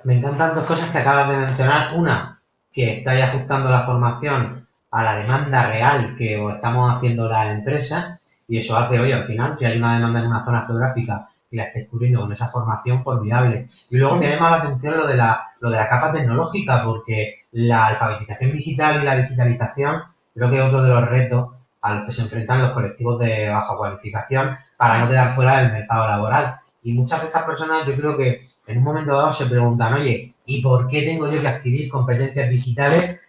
Me encantan 2 cosas que acabas de mencionar. Una, que estáis ajustando la formación a la demanda real que os estamos haciendo las empresas, y eso hace, oye, al final, si hay una demanda en una zona geográfica y la estáis cubriendo con esa formación, formidable. Y luego me llama la atención lo de la capa tecnológica, porque la alfabetización digital y la digitalización creo que es otro de los retos a los que se enfrentan los colectivos de baja cualificación para no quedar fuera del mercado laboral. Y muchas de estas personas, yo creo que en un momento dado se preguntan, oye, ¿y por qué tengo yo que adquirir competencias digitales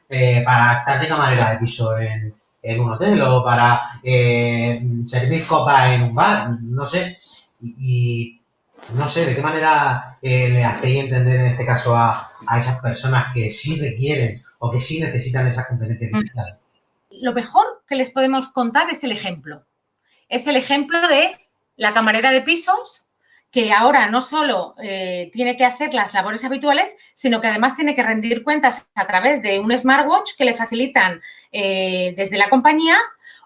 para estar de camarera de piso en un hotel o para servir copas en un bar? No sé. Y no sé de qué manera le hacéis entender en este caso a esas personas que sí requieren o que sí necesitan esas competencias digitales. Lo mejor que les podemos contar es el ejemplo. Es el ejemplo de la camarera de pisos, que ahora no solo tiene que hacer las labores habituales, sino que además tiene que rendir cuentas a través de un smartwatch que le facilitan desde la compañía,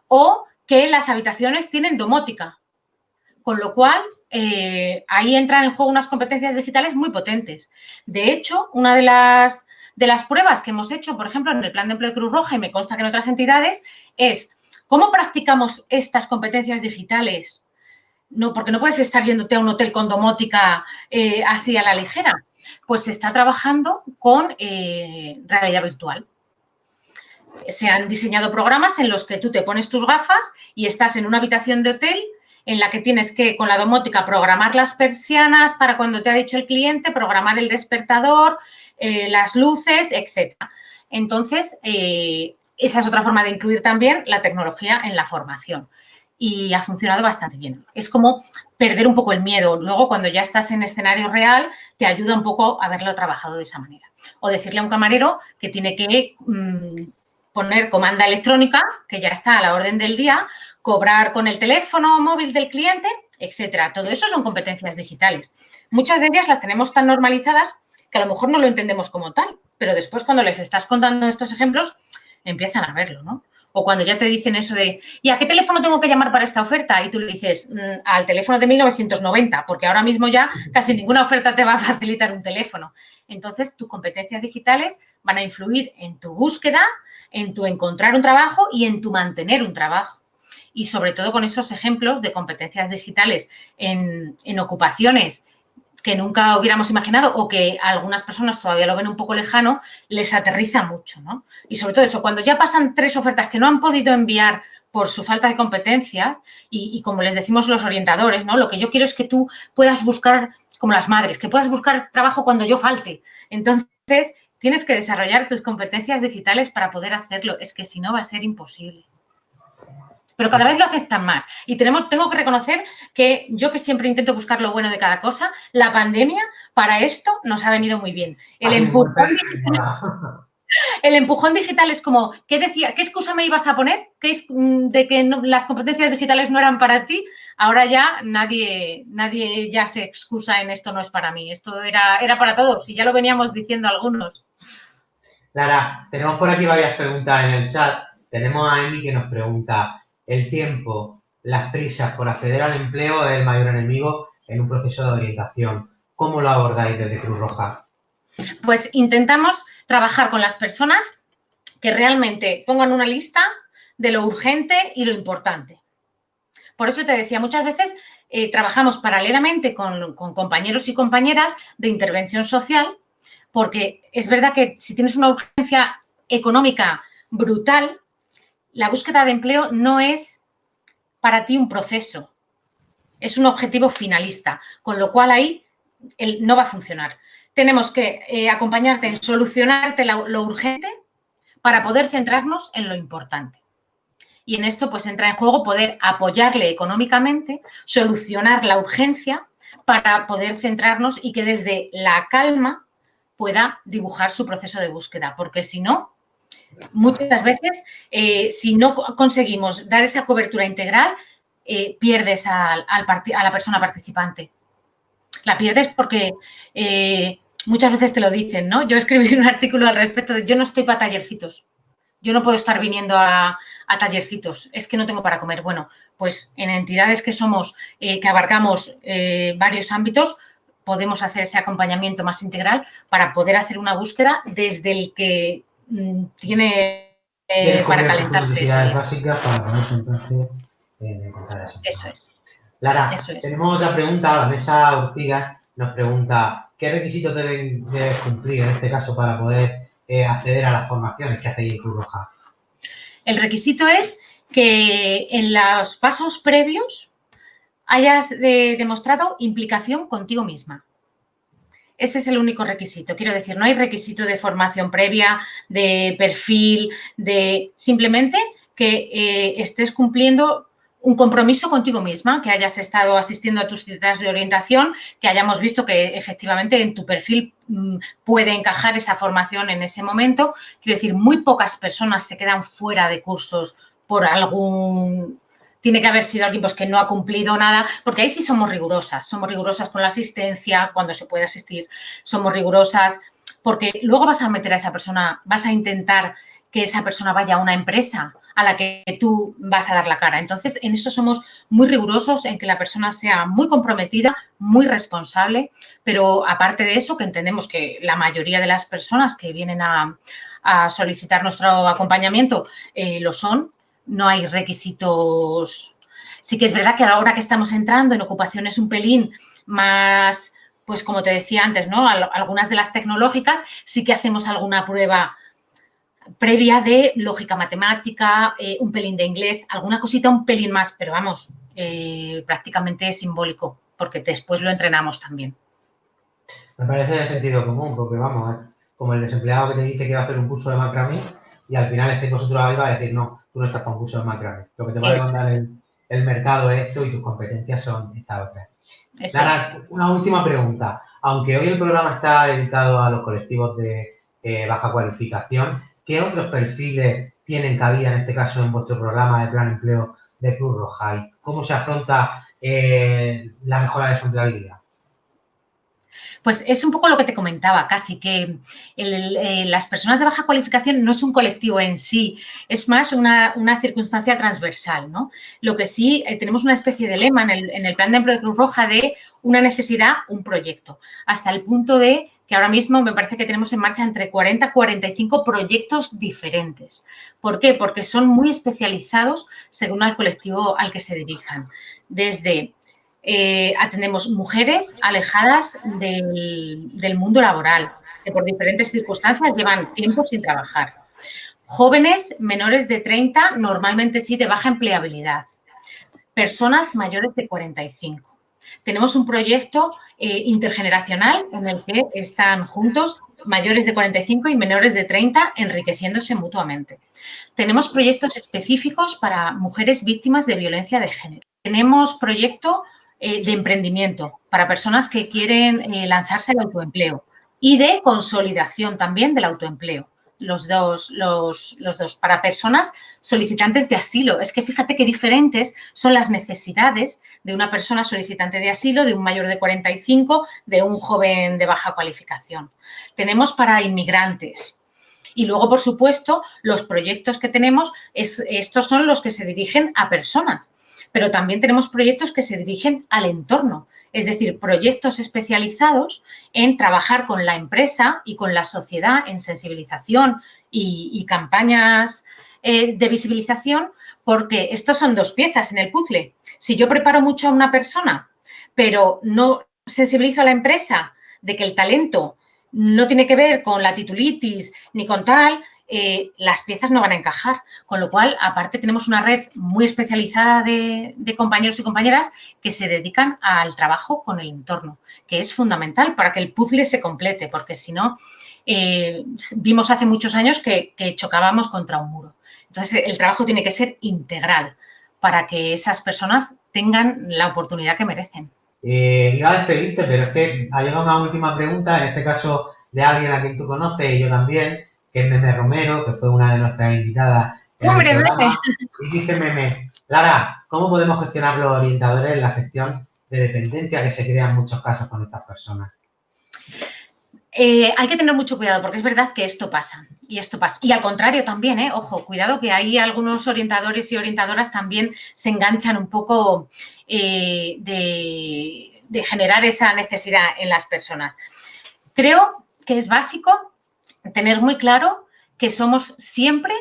o que las habitaciones tienen domótica. Con lo cual, ahí entran en juego unas competencias digitales muy potentes. De hecho, una de las pruebas que hemos hecho, por ejemplo, en el Plan de Empleo de Cruz Roja, y me consta que en otras entidades, es ¿cómo practicamos estas competencias digitales? No, porque no puedes estar yéndote a un hotel con domótica así a la ligera. Pues se está trabajando con realidad virtual. Se han diseñado programas en los que tú te pones tus gafas y estás en una habitación de hotel en la que tienes que, con la domótica, programar las persianas para cuando te ha dicho el cliente, programar el despertador, las luces, etc. Entonces, esa es otra forma de incluir también la tecnología en la formación. Y ha funcionado bastante bien. Es como perder un poco el miedo. Luego, cuando ya estás en escenario real, te ayuda un poco a haberlo trabajado de esa manera. O decirle a un camarero que tiene que poner comanda electrónica, que ya está a la orden del día, cobrar con el teléfono móvil del cliente, etcétera. Todo eso son competencias digitales. Muchas de ellas las tenemos tan normalizadas que a lo mejor no lo entendemos como tal, pero después cuando les estás contando estos ejemplos, empiezan a verlo, ¿no? O cuando ya te dicen eso de, ¿y a qué teléfono tengo que llamar para esta oferta? Y tú le dices, al teléfono de 1990, porque ahora mismo ya casi ninguna oferta te va a facilitar un teléfono. Entonces, tus competencias digitales van a influir en tu búsqueda, en tu encontrar un trabajo y en tu mantener un trabajo. Y sobre todo con esos ejemplos de competencias digitales en ocupaciones que nunca hubiéramos imaginado o que algunas personas todavía lo ven un poco lejano, les aterriza mucho, ¿no? Y sobre todo eso, cuando ya pasan 3 ofertas que no han podido enviar por su falta de competencia y como les decimos los orientadores, ¿no? Lo que yo quiero es que tú puedas buscar, como las madres, que puedas buscar trabajo cuando yo falte. Entonces, tienes que desarrollar tus competencias digitales para poder hacerlo. Es que si no va a ser imposible. Pero cada vez lo aceptan más. Y tengo que reconocer que yo, que siempre intento buscar lo bueno de cada cosa, la pandemia para esto nos ha venido muy bien. El empujón digital es como, ¿qué excusa me ibas a poner? ¿De que las competencias digitales no eran para ti? Ahora ya nadie ya se excusa en esto no es para mí. Esto era para todos y ya lo veníamos diciendo algunos. Lara, tenemos por aquí varias preguntas en el chat. Tenemos a Emi que nos pregunta, ¿el tiempo, las prisas por acceder al empleo es el mayor enemigo en un proceso de orientación? ¿Cómo lo abordáis desde Cruz Roja? Pues intentamos trabajar con las personas que realmente pongan una lista de lo urgente y lo importante. Por eso te decía, muchas veces trabajamos paralelamente con compañeros y compañeras de intervención social, porque es verdad que si tienes una urgencia económica brutal, la búsqueda de empleo no es para ti un proceso, es un objetivo finalista, con lo cual ahí no va a funcionar. Tenemos que acompañarte en solucionarte lo urgente para poder centrarnos en lo importante. Y en esto pues entra en juego poder apoyarle económicamente, solucionar la urgencia para poder centrarnos y que desde la calma pueda dibujar su proceso de búsqueda, porque si no, muchas veces, si no conseguimos dar esa cobertura integral, pierdes a la persona participante. La pierdes porque muchas veces te lo dicen, ¿no? Yo escribí un artículo al respecto de yo no estoy para tallercitos. Yo no puedo estar viniendo a tallercitos, es que no tengo para comer. Bueno, pues en entidades que somos, que abarcamos varios ámbitos, podemos hacer ese acompañamiento más integral para poder hacer una búsqueda desde el que tiene para calentarse. Necesidades básicas para poder entonces encontrar eso. Eso es. Lara, Eso es. tenemos otra pregunta. Vanessa Ortiga nos pregunta ¿qué requisitos debes cumplir en este caso para poder acceder a las formaciones que hacéis en Cruz Roja? El requisito es que en los pasos previos hayas demostrado implicación contigo misma. Ese es el único requisito. Quiero decir, no hay requisito de formación previa, de perfil, simplemente que estés cumpliendo un compromiso contigo misma, que hayas estado asistiendo a tus citas de orientación, que hayamos visto que efectivamente en tu perfil puede encajar esa formación en ese momento. Quiero decir, muy pocas personas se quedan fuera de cursos por tiene que haber sido alguien pues, que no ha cumplido nada, porque ahí sí somos rigurosas con la asistencia, cuando se puede asistir, somos rigurosas, porque luego vas a meter a esa persona, vas a intentar que esa persona vaya a una empresa a la que tú vas a dar la cara. Entonces, en eso somos muy rigurosos, en que la persona sea muy comprometida, muy responsable, pero aparte de eso, que entendemos que la mayoría de las personas que vienen a solicitar nuestro acompañamiento lo son, no hay requisitos. Sí que es verdad que ahora que estamos entrando en ocupaciones un pelín más, pues como te decía antes, ¿no? Algunas de las tecnológicas sí que hacemos alguna prueba previa de lógica matemática, un pelín de inglés, alguna cosita un pelín más, pero vamos, prácticamente simbólico, porque después lo entrenamos también. Me parece de sentido común, porque vamos, como el desempleado que te dice que va a hacer un curso de macramé y al final este consultor va a decir, no, tú no estás para un curso de macramé. Lo que te va a demandar el mercado es esto y tus competencias son estas otras. Lara, una última pregunta. Aunque hoy el programa está dedicado a los colectivos de baja cualificación, ¿qué otros perfiles tienen cabida en este caso en vuestro programa de plan de empleo de Cruz Roja? ¿Y cómo se afronta la mejora de su empleabilidad? Pues es un poco lo que te comentaba, casi que las personas de baja cualificación no es un colectivo en sí, es más una circunstancia transversal, ¿no? Lo que sí, tenemos una especie de lema en el plan de empleo de Cruz Roja de una necesidad, un proyecto, hasta el punto de que ahora mismo me parece que tenemos en marcha entre 40 y 45 proyectos diferentes. ¿Por qué? Porque son muy especializados según el colectivo al que se dirijan. Desde atendemos mujeres alejadas del mundo laboral, que por diferentes circunstancias llevan tiempo sin trabajar. Jóvenes menores de 30, normalmente sí de baja empleabilidad. Personas mayores de 45. Tenemos un proyecto intergeneracional en el que están juntos mayores de 45 y menores de 30 enriqueciéndose mutuamente. Tenemos proyectos específicos para mujeres víctimas de violencia de género. Tenemos proyecto de emprendimiento para personas que quieren lanzarse al autoempleo y de consolidación también del autoempleo. Los dos para personas solicitantes de asilo. Es que fíjate qué diferentes son las necesidades de una persona solicitante de asilo, de un mayor de 45, de un joven de baja cualificación. Tenemos para inmigrantes. Y luego, por supuesto, los proyectos que tenemos, estos son los que se dirigen a personas, pero también tenemos proyectos que se dirigen al entorno, es decir, proyectos especializados en trabajar con la empresa y con la sociedad en sensibilización y campañas de visibilización, porque estos son dos piezas en el puzzle. Si yo preparo mucho a una persona, pero no sensibilizo a la empresa de que el talento no tiene que ver con la titulitis ni con tal, las piezas no van a encajar. Con lo cual, aparte, tenemos una red muy especializada de compañeros y compañeras que se dedican al trabajo con el entorno, que es fundamental para que el puzzle se complete, porque si no, vimos hace muchos años que chocábamos contra un muro. Entonces, el trabajo tiene que ser integral para que esas personas tengan la oportunidad que merecen. Iba a despedirte, pero es que ha llegado una última pregunta, en este caso de alguien a quien tú conoces y yo también, que es Meme Romero, que fue una de nuestras invitadas en el programa. Y dice Meme, Lara, ¿cómo podemos gestionar los orientadores en la gestión de dependencia que se crea en muchos casos con estas personas? Hay que tener mucho cuidado porque es verdad que esto pasa y esto pasa. Y al contrario también, ojo, cuidado que hay algunos orientadores y orientadoras también se enganchan un poco de generar esa necesidad en las personas. Creo que es básico tener muy claro que somos siempre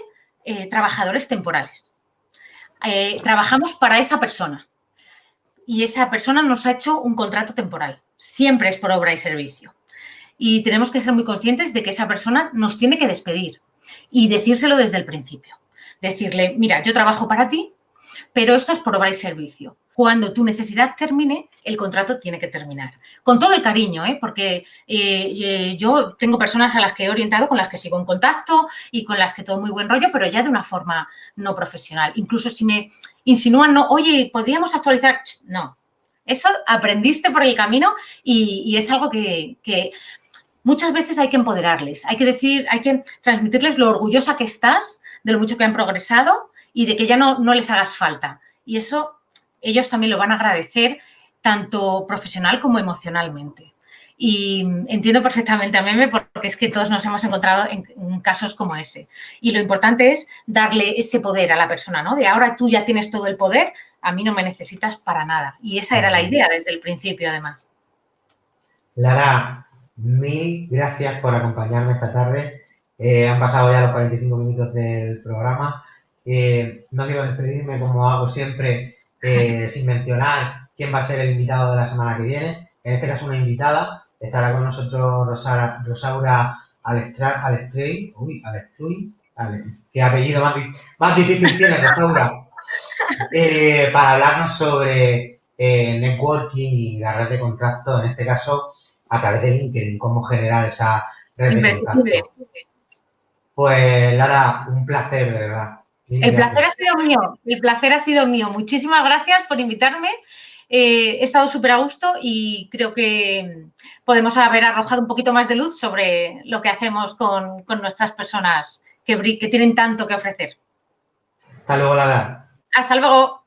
trabajadores temporales. Trabajamos para esa persona y esa persona nos ha hecho un contrato temporal. Siempre es por obra y servicio. Y tenemos que ser muy conscientes de que esa persona nos tiene que despedir y decírselo desde el principio. Decirle, mira, yo trabajo para ti, pero esto es por obra y servicio. Cuando tu necesidad termine, el contrato tiene que terminar. Con todo el cariño, porque yo tengo personas a las que he orientado, con las que sigo en contacto y con las que todo muy buen rollo, pero ya de una forma no profesional. Incluso si me insinúan, no, oye, ¿podríamos actualizar? No. Eso aprendiste por el camino y es algo que muchas veces hay que empoderarles, hay que transmitirles lo orgullosa que estás, de lo mucho que han progresado y de que ya no les hagas falta. Y eso ellos también lo van a agradecer, tanto profesional como emocionalmente. Y entiendo perfectamente a Meme porque es que todos nos hemos encontrado en casos como ese. Y lo importante es darle ese poder a la persona, ¿no? De ahora tú ya tienes todo el poder, a mí no me necesitas para nada. Y esa era la idea desde el principio, además. Lara, mil gracias por acompañarme esta tarde. Han pasado ya los 45 minutos del programa. No quiero despedirme como hago siempre sin mencionar quién va a ser el invitado de la semana que viene. En este caso una invitada. Estará con nosotros Rosaura Alestruy. Qué apellido más difícil tiene, Rosaura. Para hablarnos sobre networking y la red de contactos, en este caso a través de LinkedIn, cómo generar esa red de contactos. Pues Lara, un placer, de verdad. El placer ha sido mío. Muchísimas gracias por invitarme. He estado súper a gusto y creo que podemos haber arrojado un poquito más de luz sobre lo que hacemos con nuestras personas que tienen tanto que ofrecer. Hasta luego, Lara. Hasta luego.